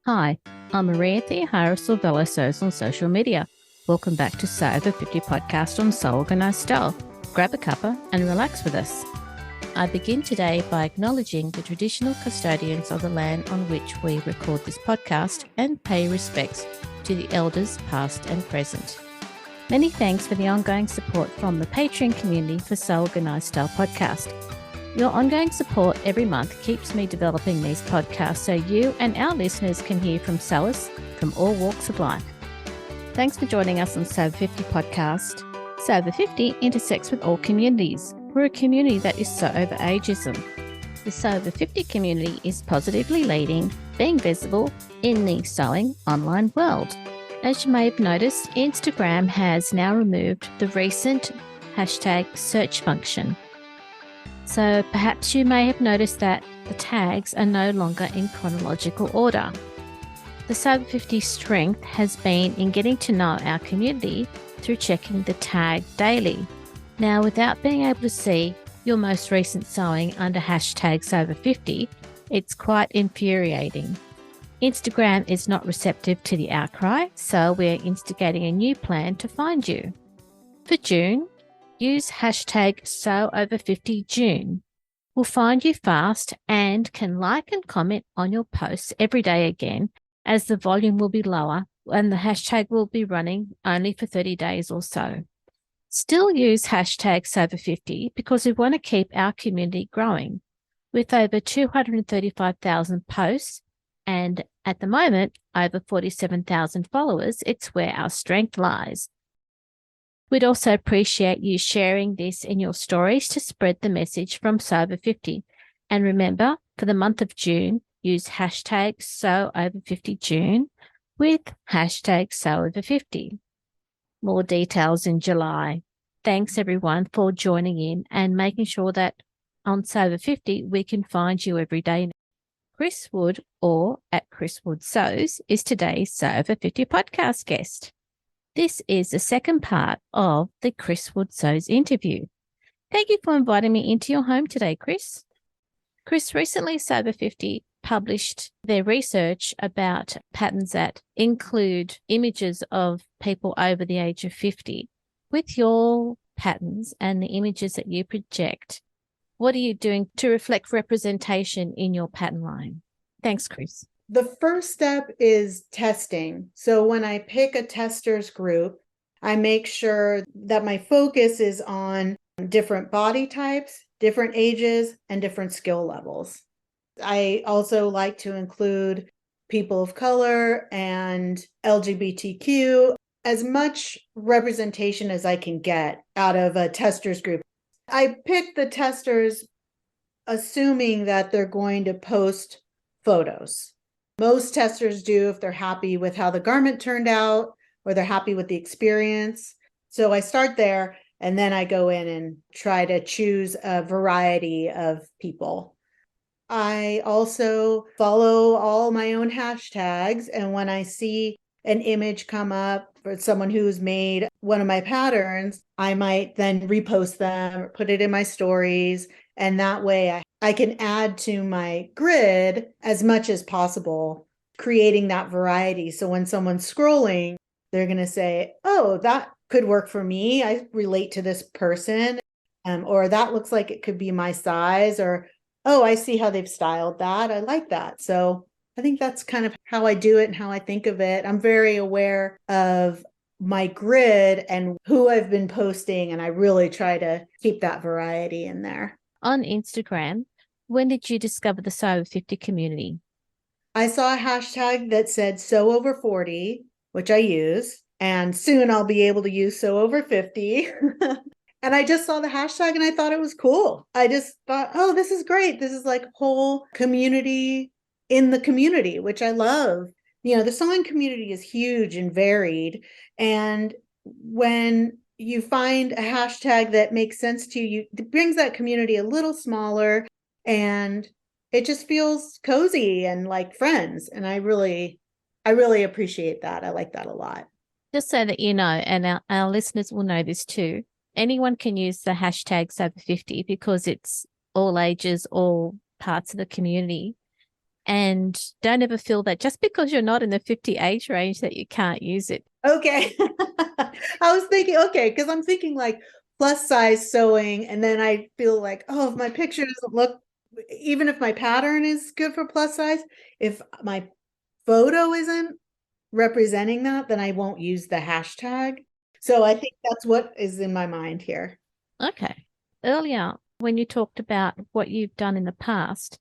Hi, I'm Maria Theohara Silvello on social media. Welcome back to So Over 50 podcast on So Organised Style. Grab a cuppa and relax with us. I begin today by acknowledging the traditional custodians of the land on which we record this podcast and pay respects to the elders past and present. Many thanks for the ongoing support from the Patreon community for So Organised Style podcast. Your ongoing support every month keeps me developing these podcasts so you and our listeners can hear from sewers from all walks of life. Thanks for joining us on So Over 50 podcast. So Over 50 intersects with all communities. We're a community that is so over ageism. The So Over 50 community is positively leading, being visible in the sewing online world. As you may have noticed, Instagram has now removed the recent hashtag search function. So perhaps you may have noticed that the tags are no longer in chronological order. The So Over 50 strength has been in getting to know our community through checking the tag daily. Now, without being able to see your most recent sewing under hashtag So Over 50, it's quite infuriating. Instagram is not receptive to the outcry, so we're instigating a new plan to find you. For June, use hashtag SoOver50June. We'll find you fast and can like and comment on your posts every day again, as the volume will be lower and the hashtag will be running only for 30 days or so. Still use hashtag SoOver50 because we want to keep our community growing. With over 235,000 posts and at the moment over 47,000 followers, it's where our strength lies. We'd also appreciate you sharing this in your stories to spread the message from So Over 50. And remember, for the month of June, use hashtag SoOver50June with hashtag SoOver50. More details in July. Thanks everyone for joining in and making sure that on So Over 50 we can find you every day. Cris Wood, or at Cris Wood Sews, is today's So Over 50 podcast guest. This is the second part of the Cris Wood Sews interview. Thank you for inviting me into your home today, Cris. Cris, recently So Over 50 published their research about patterns that include images of people over the age of 50. With your patterns and the images that you project, what are you doing to reflect representation in your pattern line? Thanks, Cris. The first step is testing. So when I pick a testers group, I make sure that my focus is on different body types, different ages, and different skill levels. I also like to include people of color and LGBTQ, as much representation as I can get out of a testers group. I pick the testers assuming that they're going to post photos. Most testers do if they're happy with how the garment turned out or they're happy with the experience. So I start there and then I go in and try to choose a variety of people. I also follow all my own hashtags, and when I see an image come up for someone who's made one of my patterns, I might then repost them or put it in my stories. And that way I can add to my grid as much as possible, creating that variety. So when someone's scrolling, they're going to say, oh, that could work for me. I relate to this person. Or that looks like it could be my size. Or, oh, I see how they've styled that. I like that. So I think that's kind of how I do it and how I think of it. I'm very aware of my grid and who I've been posting, and I really try to keep that variety in there. On Instagram, when did you discover the So Over 50 community? I saw a hashtag that said So Over 40, which I use, and soon I'll be able to use So Over 50. And I just saw the hashtag and I thought it was cool. I just thought, oh, this is great. This is like a whole community in the community, which I love. You know, the sewing community is huge and varied. And when you find a hashtag that makes sense to you, it brings that community a little smaller and it just feels cozy and like friends. And I really appreciate that. I like that a lot. Just so that you know, and our listeners will know this too, anyone can use the hashtag So Over 50 because it's all ages, all parts of the community. And don't ever feel that just because you're not in the 50 age range that you can't use it. Okay. I was thinking, okay, because I'm thinking like plus size sewing, and then I feel like, oh, if my picture doesn't look, even if my pattern is good for plus size, if my photo isn't representing that, then I won't use the hashtag. So I think that's what is in my mind here. Okay. Earlier, when you talked about what you've done in the past,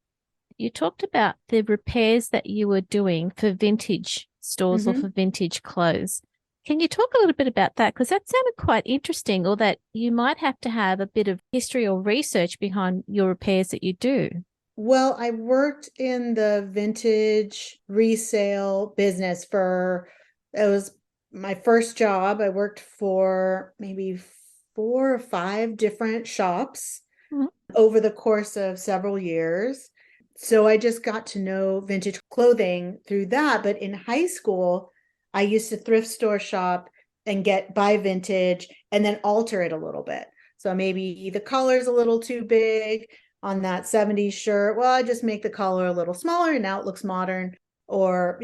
you talked about the repairs that you were doing for vintage stores or Mm-hmm. for vintage clothes. Can you talk a little bit about that? Because that sounded quite interesting, or that you might have to have a bit of history or research behind your repairs that you do. Well, I worked in the vintage resale business it was my first job. I worked for maybe 4 or 5 different shops Mhm. over the course of several years. So I just got to know vintage clothing through that. But in high school, I used to thrift store shop and buy vintage and then alter it a little bit. So maybe the color's a little too big on that 70s shirt. Well, I just make the collar a little smaller and now it looks modern. Or,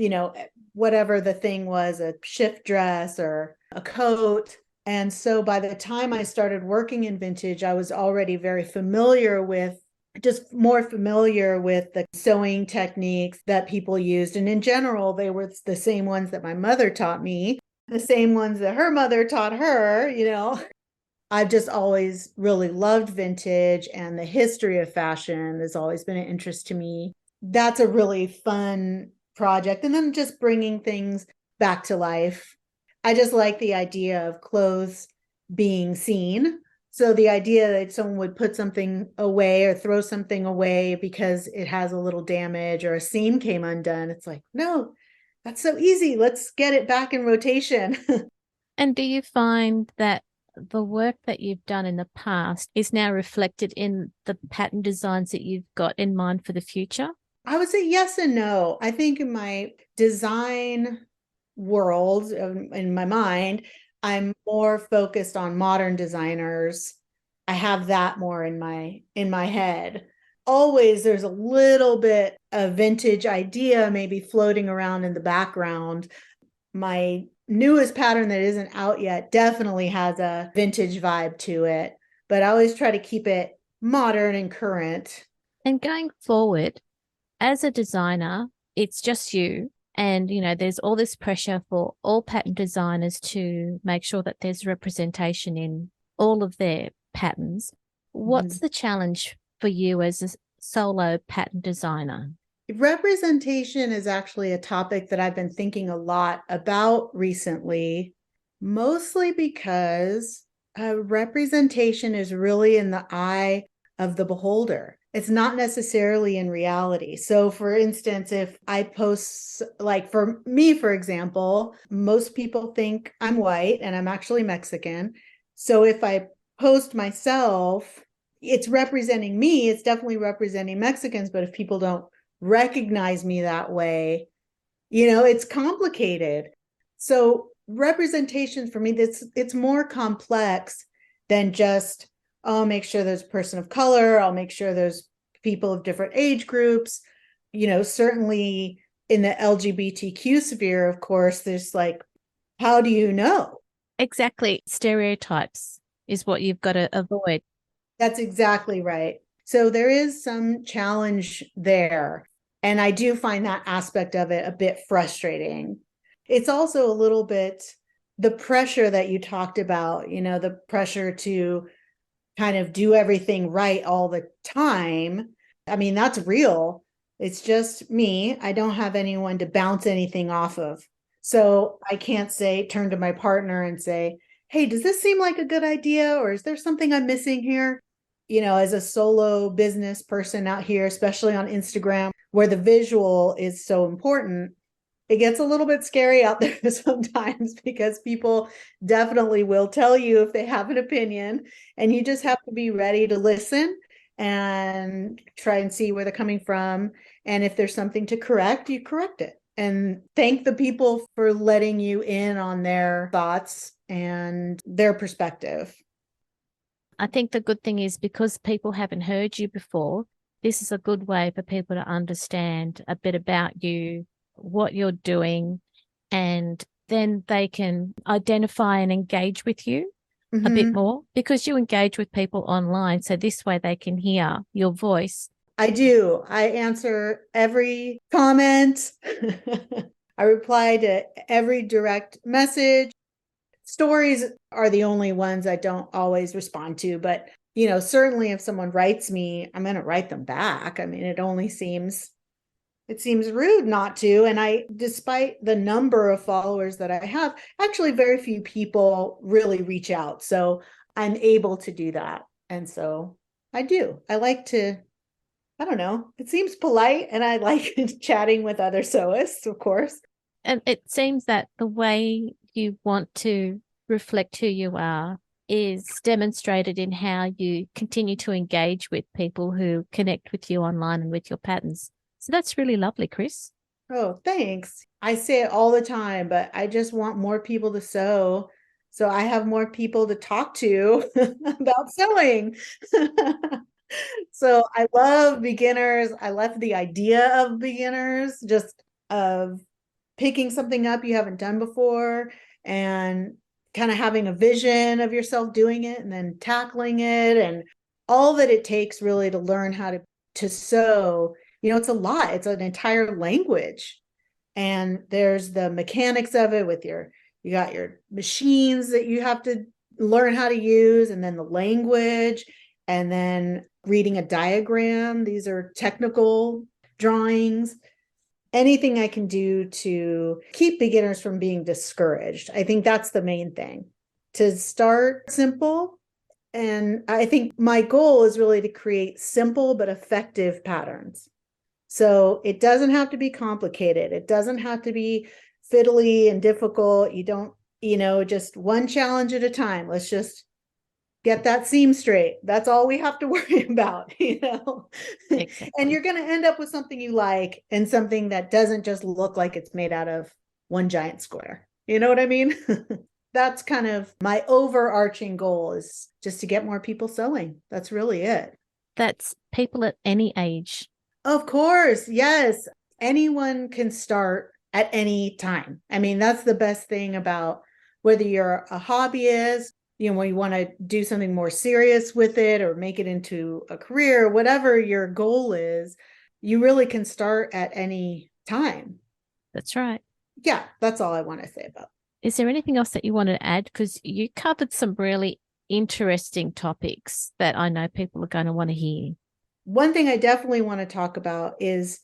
whatever the thing was, a shift dress or a coat. And so by the time I started working in vintage, I was already very familiar with just more familiar with the sewing techniques that people used. And in general, they were the same ones that my mother taught me, the same ones that her mother taught her. I've just always really loved vintage, and the history of fashion has always been an interest to me. That's a really fun project. And then just bringing things back to life. I just like the idea of clothes being seen. So the idea that someone would put something away or throw something away because it has a little damage or a seam came undone, it's like, no, that's so easy. Let's get it back in rotation. And do you find that the work that you've done in the past is now reflected in the pattern designs that you've got in mind for the future? I would say yes and no. I think in my design world, in my mind, I'm more focused on modern designers. I have that more in my head. Always there's a little bit of vintage idea maybe floating around in the background. My newest pattern that isn't out yet definitely has a vintage vibe to it, but I always try to keep it modern and current. And going forward, as a designer, it's just you. And, there's all this pressure for all pattern designers to make sure that there's representation in all of their patterns. What's Mhm. the challenge for you as a solo pattern designer? Representation is actually a topic that I've been thinking a lot about recently, mostly because representation is really in the eye of the beholder. It's not necessarily in reality. So, for instance, if I post, like for me, for example, most people think I'm white and I'm actually Mexican. So, if I post myself, it's representing me, it's definitely representing Mexicans. But if people don't recognize me that way, it's complicated. So representation for me, it's more complex than just, I'll make sure there's a person of color, I'll make sure there's people of different age groups. Certainly in the LGBTQ sphere, of course, there's like, how do you know? Exactly. Stereotypes is what you've got to avoid. That's exactly right. So there is some challenge there. And I do find that aspect of it a bit frustrating. It's also a little bit the pressure that you talked about, the pressure to kind of do everything right all the time. I mean, that's real. It's just me. I don't have anyone to bounce anything off of. So I can't turn to my partner and say, hey, does this seem like a good idea? Or is there something I'm missing here? As a solo business person out here, especially on Instagram, where the visual is so important, it gets a little bit scary out there sometimes because people definitely will tell you if they have an opinion, and you just have to be ready to listen and try and see where they're coming from. And if there's something to correct, you correct it and thank the people for letting you in on their thoughts and their perspective. I think the good thing is because people haven't heard you before, this is a good way for people to understand a bit about you, what you're doing, and then they can identify and engage with you a bit more because you engage with people online. So this way they can hear your voice. I do. I answer every comment. I reply to every direct message. Stories are the only ones I don't always respond to, but certainly if someone writes me, I'm going to write them back. I mean, it seems rude not to. And despite the number of followers that I have, actually very few people really reach out. So I'm able to do that. And so I do. I don't know. It seems polite and I like chatting with other sewists, of course. And it seems that the way you want to reflect who you are is demonstrated in how you continue to engage with people who connect with you online and with your patterns. So that's really lovely, Cris. Oh, thanks. I say it all the time, but I just want more people to sew. So I have more people to talk to about sewing. So I love beginners. I love the idea of beginners, just of picking something up you haven't done before and kind of having a vision of yourself doing it and then tackling it and all that it takes really to learn how to sew. It's a lot. It's an entire language. And there's the mechanics of it with you got your machines that you have to learn how to use, and then the language, and then reading a diagram. These are technical drawings. Anything I can do to keep beginners from being discouraged. I think that's the main thing, to start simple. And I think my goal is really to create simple but effective patterns. So it doesn't have to be complicated. It doesn't have to be fiddly and difficult. You don't, just one challenge at a time. Let's just get that seam straight. That's all we have to worry about, Exactly. And you're going to end up with something you like and something that doesn't just look like it's made out of one giant square. You know what I mean? That's kind of my overarching goal, is just to get more people sewing. That's really it. That's people at any age. Of course. Yes. Anyone can start at any time. I mean, that's the best thing about whether you're a hobbyist, when you want to do something more serious with it or make it into a career, whatever your goal is, you really can start at any time. That's right. Yeah, that's all I want to say about it. Is there anything else that you want to add? Because you covered some really interesting topics that I know people are going to want to hear. One thing I definitely want to talk about is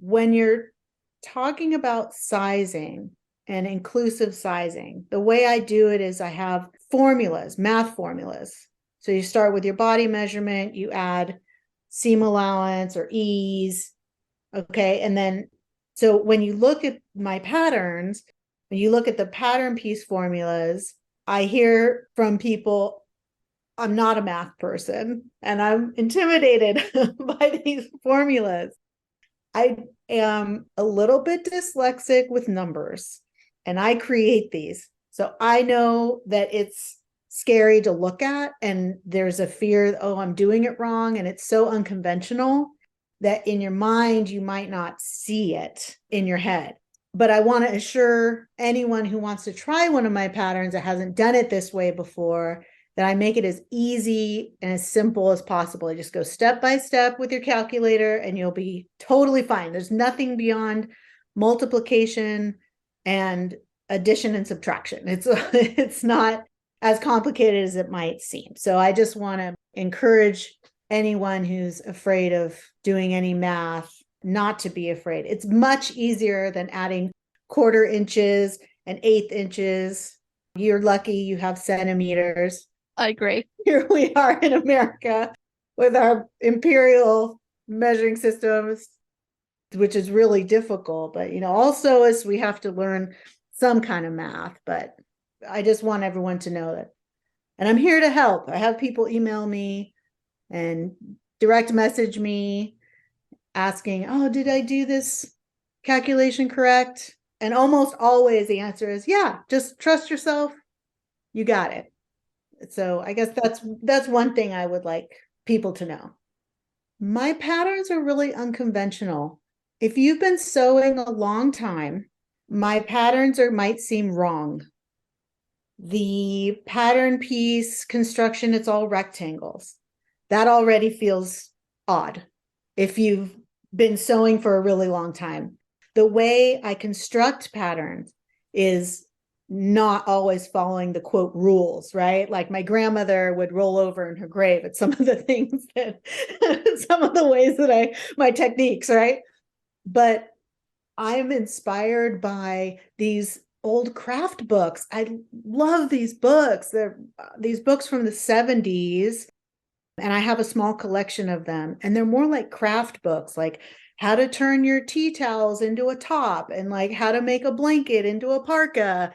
when you're talking about sizing and inclusive sizing, the way I do it is I have formulas, math formulas. So you start with your body measurement, you add seam allowance or ease. Okay. And then, so when you look at my patterns, when you look at the pattern piece formulas, I hear from people, I'm not a math person and I'm intimidated by these formulas. I am a little bit dyslexic with numbers and I create these. So I know that it's scary to look at and there's a fear, oh, I'm doing it wrong. And it's so unconventional that in your mind, you might not see it in your head. But I want to assure anyone who wants to try one of my patterns that hasn't done it this way before, that I make it as easy and as simple as possible. You just go step by step with your calculator and you'll be totally fine. There's nothing beyond multiplication and addition and subtraction. It's not as complicated as it might seem. So I just want to encourage anyone who's afraid of doing any math not to be afraid. It's much easier than adding quarter inches and eighth inches. You're lucky you have centimeters. I agree. Here we are in America with our imperial measuring systems, which is really difficult. But, also as we have to learn some kind of math. But I just want everyone to know that. And I'm here to help. I have people email me and direct message me asking, oh, did I do this calculation correct? And almost always the answer is, yeah, just trust yourself. You got it. So I guess that's one thing I would like people to know. My patterns are really unconventional. If you've been sewing a long time, my patterns might seem wrong. The pattern piece construction, it's all rectangles. That already feels odd if you've been sewing for a really long time. The way I construct patterns is not always following the quote rules, right? Like my grandmother would roll over in her grave at some of the things that, some of the ways that my techniques, right? But I'm inspired by these old craft books. I love these books. They're these books from the 70s, and I have a small collection of them. And they're more like craft books, like how to turn your tea towels into a top and like how to make a blanket into a parka.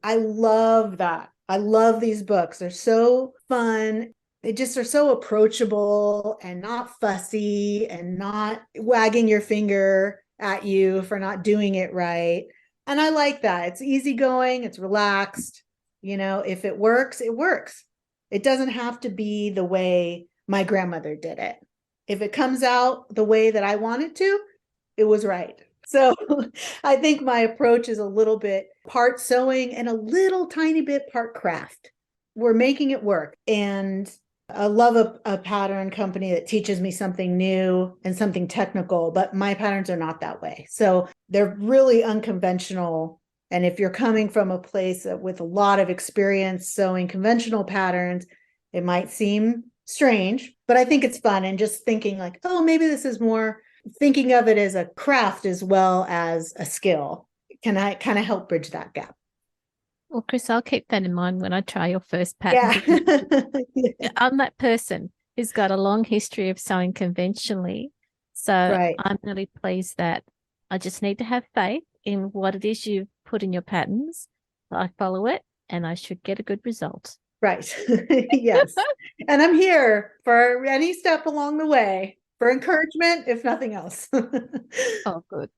I love that. I love these books. They're so fun. They just are so approachable and not fussy and not wagging your finger at you for not doing it right. And I like that. It's easygoing, it's relaxed. If it works, it works. It doesn't have to be the way my grandmother did it. If it comes out the way that I want it to, it was right. So I think my approach is a little bit part sewing and a little tiny bit part craft. We're making it work. And I love a pattern company that teaches me something new and something technical, but my patterns are not that way. So they're really unconventional. And if you're coming from a place with a lot of experience sewing conventional patterns, it might seem strange, but I think it's fun. And just thinking like, oh, maybe this is more thinking of it as a craft as well as a skill. Can I kind of help bridge that gap? Well, Cris, I'll keep that in mind when I try your first pattern. Yeah. I'm that person who's got a long history of sewing conventionally. So Right. I'm really pleased that I just need to have faith in what it is you've put in your patterns. I follow it and I should get a good result. Right. Yes. And I'm here for any step along the way for encouragement, if nothing else. Oh, good.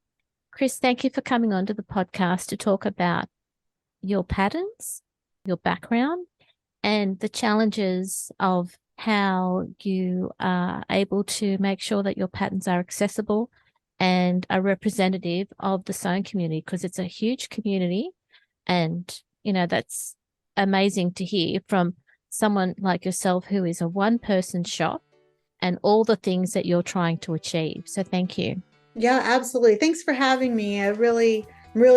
Cris, thank you for coming on to the podcast to talk about your patterns, your background, and the challenges of how you are able to make sure that your patterns are accessible and are representative of the sewing community, because it's a huge community. And, that's amazing to hear from someone like yourself who is a one-person shop and all the things that you're trying to achieve. So thank you. Yeah, absolutely. Thanks for having me. I'm really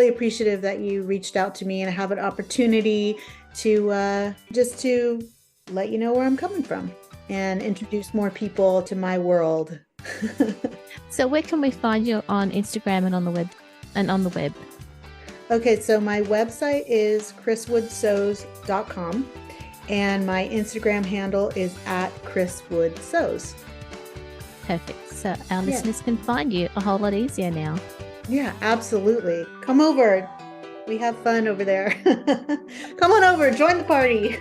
appreciative that you reached out to me and I have an opportunity to just to let you know where I'm coming from and introduce more people to my world. So where can we find you on Instagram and on the web? Okay, so my website is chriswoodsews.com and my Instagram handle is @chriswoodsews. Perfect. So our listeners can find you a whole lot easier now. Yeah, absolutely. Come over. We have fun over there. Come on over. Join the party.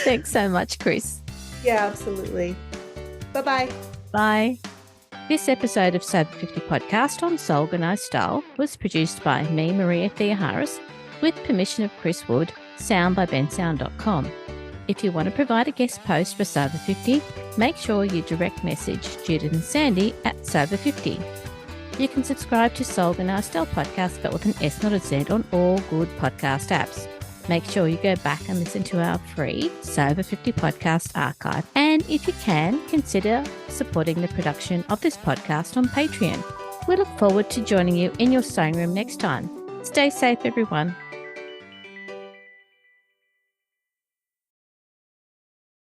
Thanks so much, Cris. Yeah, absolutely. Bye-bye. Bye. This episode of Sober 50 Podcast on Soul Organized Style was produced by me, Maria Thea Harris, with permission of Cris Wood, sound by bensound.com. If you want to provide a guest post for Sober 50, make sure you direct message Judith and Sandy at Sober50. You can subscribe to Soul Organized Style podcast spelled with an S, not a Z, on all good podcast apps. Make sure you go back and listen to our free Sober 50 podcast archive. And if you can, consider supporting the production of this podcast on Patreon. We look forward to joining you in your sewing room next time. Stay safe, everyone.